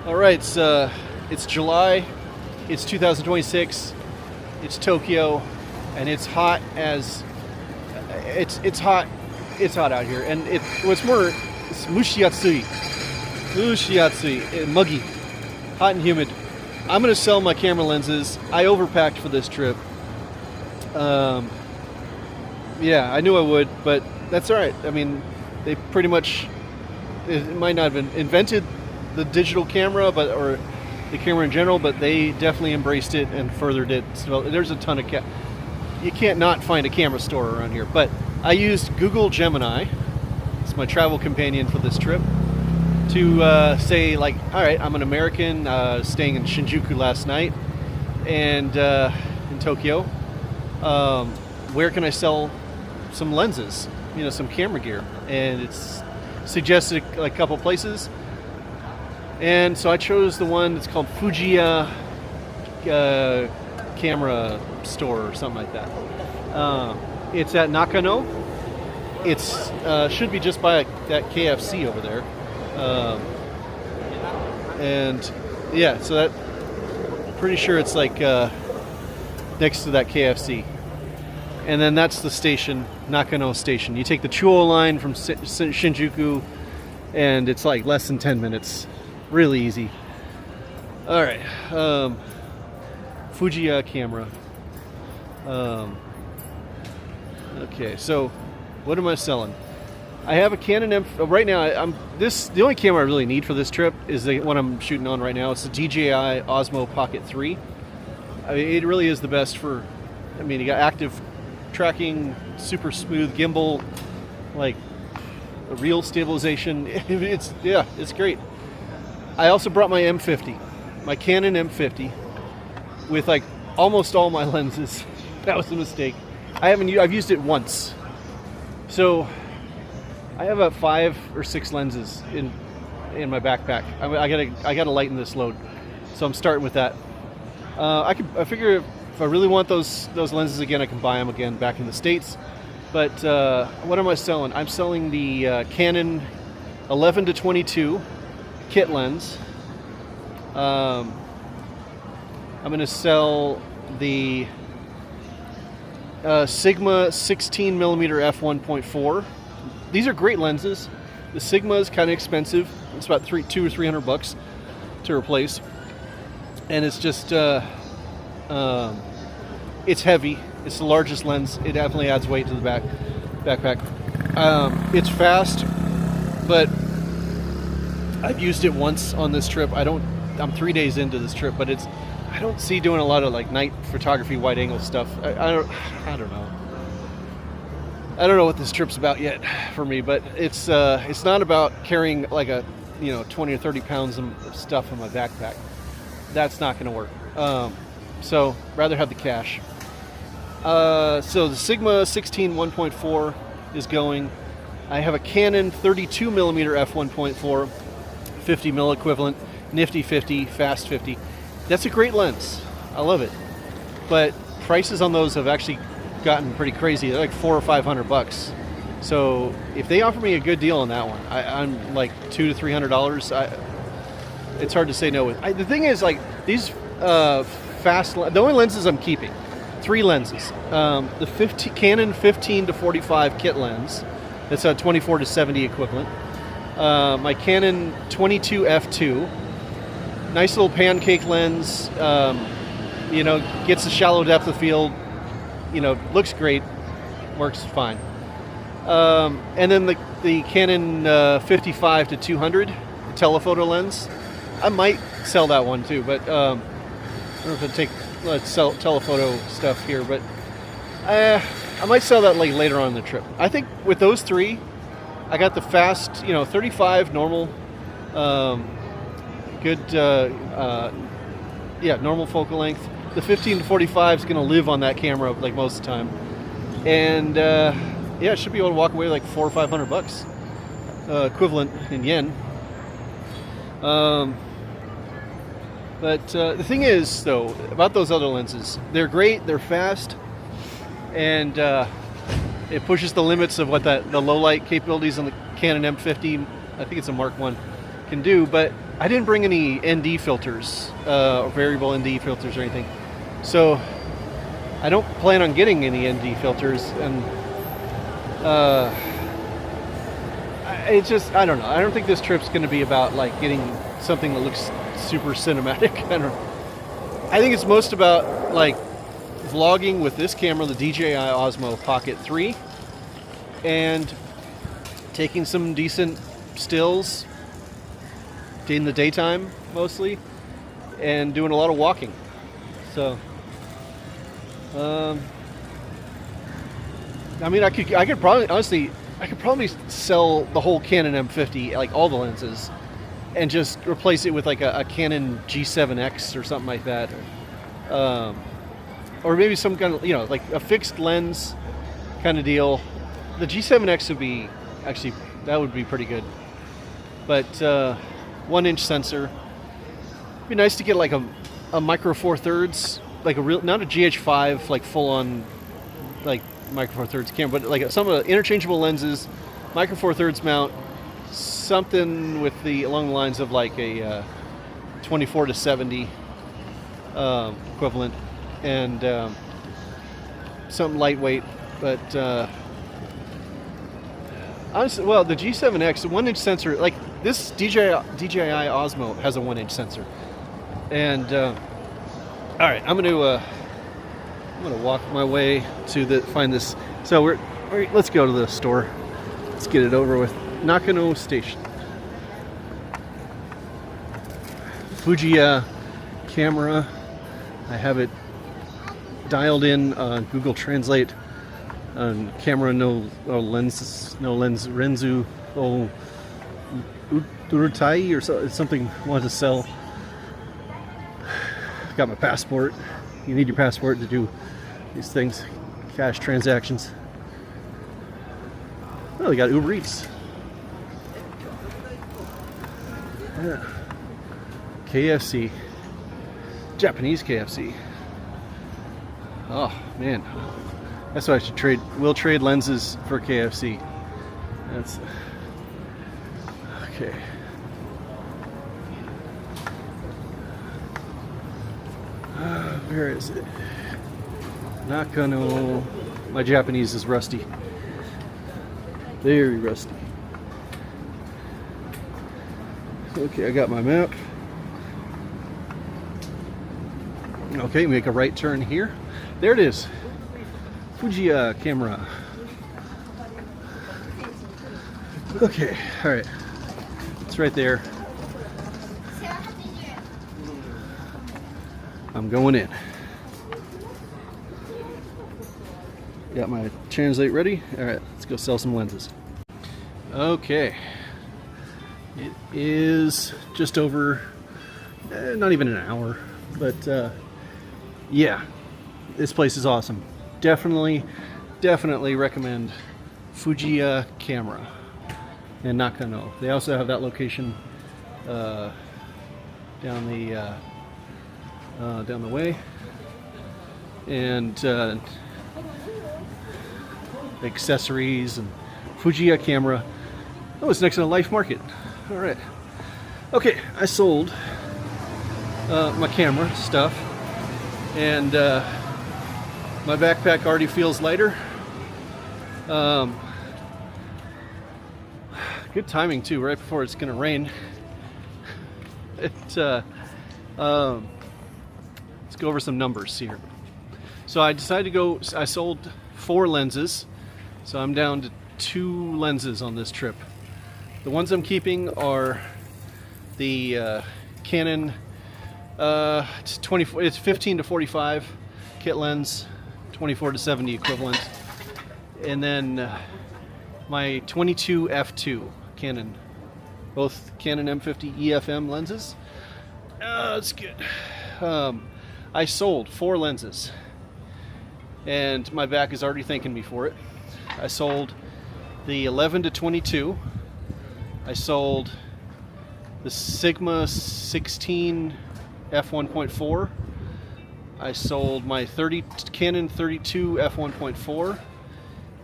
All right, it's July, it's 2026, it's Tokyo, and it's hot as it's hot. It's hot out here, and it's mushiatsui, muggy, hot and humid. I'm gonna sell my camera lenses. I overpacked for this trip. Yeah, I knew I would, but that's all right. I mean, they pretty much, it might not have invented the digital camera, or the camera in general, but they definitely embraced it and furthered it. So there's a ton of you can't not find a camera store around here. But I used Google Gemini. It's my travel companion for this trip. To say, like, all right, I'm an American staying in Shinjuku last night, and in Tokyo. Where can I sell some lenses? You know, some camera gear, and it's suggested a couple places. And so I chose the one that's called Fujiya Camera Store or something like that. It's at Nakano. It's should be just by that KFC over there. And yeah, so that, pretty sure it's like next to that KFC. And then that's the station, Nakano Station. You take the Chuo line from Shinjuku, and it's like less than 10 minutes. Really easy. All right, Fujiya camera. Okay, so what am I selling? I have a Canon M. Right now, the only camera I really need for this trip is the one I'm shooting on right now. It's the DJI Osmo Pocket 3. I mean, it really is the best for. I mean, you got active tracking, super smooth gimbal, like a real stabilization. It's great. I also brought my M50, my Canon M50, with like almost all my lenses. That was a mistake. I've used it once, so I have about 5 or 6 lenses in my backpack. I gotta lighten this load, so I'm starting with that. I figure if I really want those lenses again, I can buy them again back in the States. But what am I selling? I'm selling the Canon 11-22 kit lens. I'm going to sell the Sigma 16mm f1.4. These are great lenses. The Sigma is kind of expensive. It's about $200 or $300 to replace, and it's just it's heavy. It's the largest lens. It definitely adds weight to the backpack. It's fast, but I've used it once on this trip. I'm 3 days into this trip, but I don't see doing a lot of like night photography, wide angle stuff. I don't know. I don't know what this trip's about yet for me, but it's not about carrying like 20 or 30 pounds of stuff in my backpack. That's not going to work. So rather have the cash. So the Sigma 16 1.4 is going. I have a Canon 32mm f1.4, 50 mil equivalent, nifty 50, fast 50. That's a great lens. I love it. But prices on those have actually gotten pretty crazy. They're like $400 or $500. So if they offer me a good deal on that one, I'm like $200 to $300. It's hard to say no with. The thing is, like, these the only lenses I'm keeping, 3 lenses. The Canon 15-45 kit lens, that's a 24-70 equivalent. My Canon 22 f2, nice little pancake lens. Gets the shallow depth of field. Looks great, works fine. And then the Canon 55-200 telephoto lens. I might sell that one too, but I don't know if let's sell telephoto stuff here, but I might sell that like later on in the trip. I think with those 3, I got the fast, 35 normal, good, normal focal length. The 15-45 is going to live on that camera like most of the time, and I should be able to walk away like $400 or $500 equivalent in yen. But the thing is, though, about those other lenses, they're great, they're fast, and it pushes the limits of what the low light capabilities on the Canon M50. I think it's a Mark 1 can do, but I didn't bring any ND filters, or variable ND filters or anything. So I don't plan on getting any ND filters, and it's just, I don't know. I don't think this trip's going to be about like getting something that looks super cinematic. I think it's most about like vlogging with this camera, the DJI Osmo Pocket 3, and taking some decent stills in the daytime mostly, and doing a lot of walking. So I mean, I could probably, honestly, I could probably sell the whole Canon M50, like all the lenses, and just replace it with like a Canon G7X or something like that. Or maybe some kind of, you know, like a fixed lens kind of deal. The G7X would be, actually, that would be pretty good. But 1-inch sensor. It'd be nice to get like a Micro Four Thirds, like a real, not a GH5, like full on, like Micro Four Thirds camera, but like some of the interchangeable lenses, Micro Four Thirds mount, something with the, along the lines of like a 24 to 70 equivalent, and something lightweight. But honestly, well, the G7X, the 1-inch sensor, like this DJI Osmo has a 1-inch sensor, and all right, I'm gonna walk my way to find this. So let's go to the store. Let's get it over with. Nakano Station. Fuji camera. I have it dialed in Google Translate. Camera no lens Renzu Urutai or so, it's something I want to sell. Got my passport. You need your passport to do these things, cash transactions. Oh, they got Uber Eats. Yeah. KFC. Japanese KFC. Oh, man. That's what I should trade. We'll trade lenses for KFC. That's... Okay. Where is it? Nakano. My Japanese is rusty. Very rusty. Okay, I got my map. Okay, make a right turn here. There it is. Fuji camera. Okay, all right. It's right there. I'm going in. Got my translate ready. All right, let's go sell some lenses. Okay. It is just over, not even an hour, but yeah, this place is awesome. Definitely recommend Fuji camera and Nakano. They also have that location down the way, and accessories and Fuji camera. Oh, it's next to the Life Market. All right. Okay, I sold my camera stuff, and my backpack already feels lighter. Good timing too, right before it's gonna rain. Let's go over some numbers here. So I decided to I sold 4 lenses, so I'm down to 2 lenses on this trip. The ones I'm keeping are the Canon it's 15 to 45 kit lens, 24 to 70 equivalent, and then my 22 f2 Canon, both Canon M50 EFM lenses. That's good. I sold 4 lenses, and my back is already thanking me for it. I sold the 11 to 22. I sold the Sigma 16 f1.4. I sold my Canon 32 f1.4,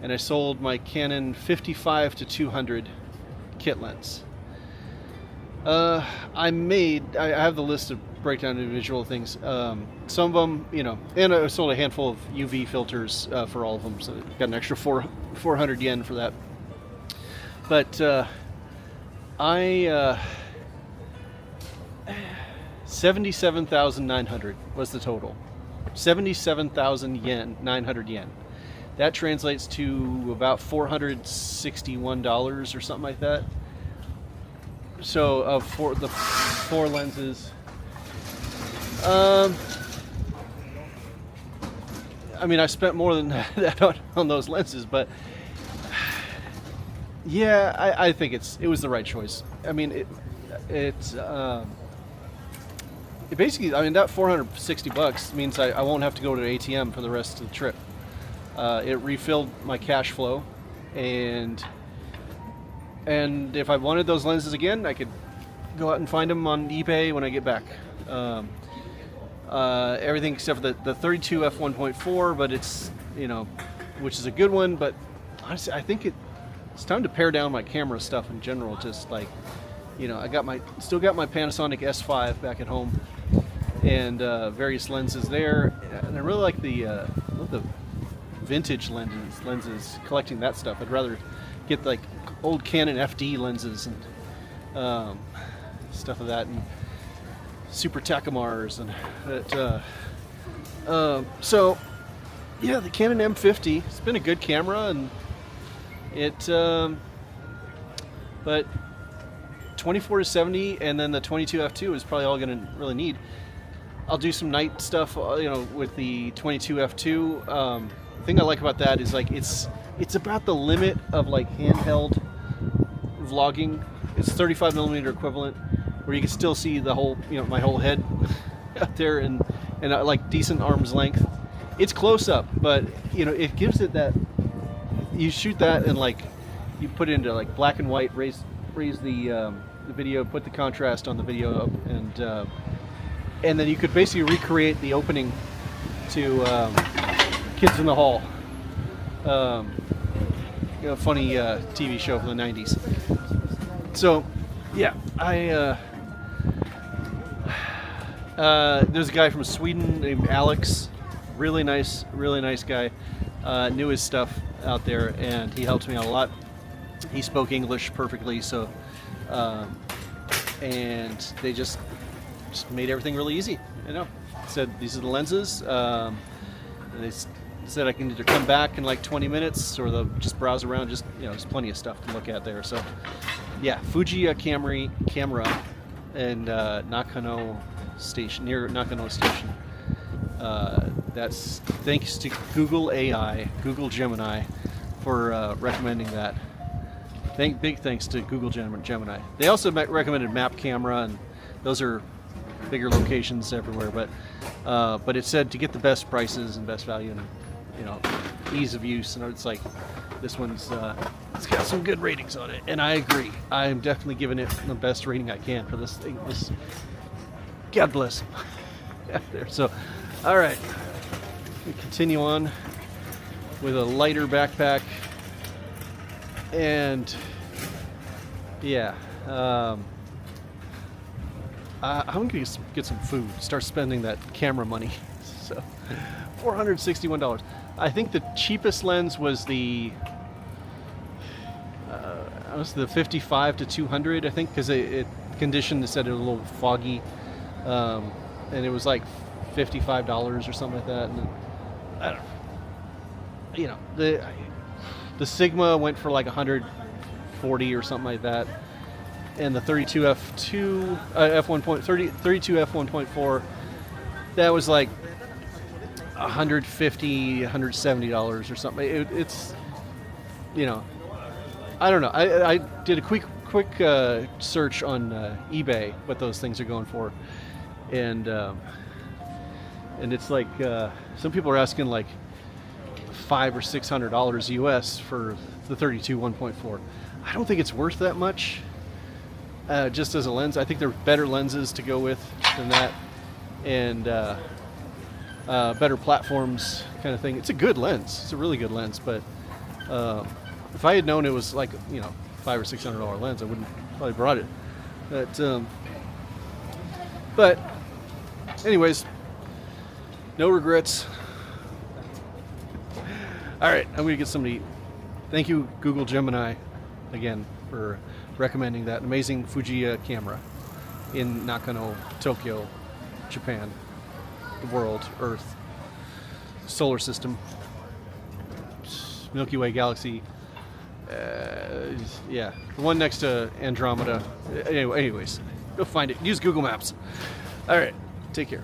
and I sold my Canon 55 to 200 kit lens. I have the list of breakdown individual things. Some of them, and I sold a handful of UV filters for all of them, so I got an extra 400 yen for that. But I 77,900 was the total. 77,000 yen, 900 yen. That translates to about $461 or something like that. So for the 4 lenses, I mean, I spent more than that on those lenses, but yeah, I think it was the right choice. I mean, it basically, I mean, that $460 means I won't have to go to the ATM for the rest of the trip. It refilled my cash flow, and if I wanted those lenses again, I could go out and find them on eBay when I get back. Everything except for the 32 f1.4, but it's, which is a good one, but honestly, I think it's time to pare down my camera stuff in general. Just like, I still got my Panasonic S5 back at home, and various lenses there, and I really like the vintage lenses, collecting that stuff. I'd rather get like old Canon FD lenses and stuff of that, and Super Takumars, and that. So yeah, the Canon M50. It's been a good camera, and but 24-70, and then the 22 f2 is probably all going to really need. I'll do some night stuff, with the 22 f2. The thing I like about that is like it's about the limit of like handheld vlogging. It's 35mm equivalent, where you can still see the whole, my whole head out there, and like decent arm's length. It's close up, but it gives it that. You shoot that and like you put it into like black and white, raise the video, put the contrast on the video up, and then you could basically recreate the opening to Kids in the Hall. Funny TV show from the 90s. So, yeah, there's a guy from Sweden named Alex, really nice guy. Knew his stuff out there, and he helped me out a lot. He spoke English perfectly, so and they just made everything really easy. Said these are the lenses, and they said I can either come back in like 20 minutes, or they'll just browse around. Just there's plenty of stuff to look at there. So yeah, Fuji camera and Nakano Station, near Nakano Station. That's thanks to Google AI, Google Gemini, for recommending that. Big thanks to Google Gemini. They also recommended Map Camera, and those are bigger locations everywhere. But it said to get the best prices and best value, and ease of use. And it's like this one's it's got some good ratings on it, and I agree. I'm definitely giving it the best rating I can for this thing. God bless them. There. So, all right, we continue on with a lighter backpack, and yeah, I'm gonna get some food. Start spending that camera money. So, $461. I think the cheapest lens was the 55 to 200. I think, because it conditioned said it was a little foggy, and it was like $55 or something like that. And I don't know. The Sigma went for like 140 or something like that, and the 32 f2 32 f1.4, that was like $150, $170 or something. It's I don't know. I did a quick search on eBay what those things are going for, and it's like some people are asking like $500 or $600 US for the 32 1.4. I don't think it's worth that much. Just as a lens, I think there are better lenses to go with than that, and better platforms, kind of thing. It's a good lens. It's a really good lens, but if I had known it was like $500 or $600 lens, I wouldn't probably brought it. But anyways, no regrets. All right, I'm gonna get something to eat. Thank you, Google Gemini, again for recommending that amazing Fuji camera in Nakano, Tokyo, Japan, the world, Earth, solar system, Milky Way galaxy. Yeah, the one next to Andromeda. Anyways, go find it. Use Google Maps. All right, take care.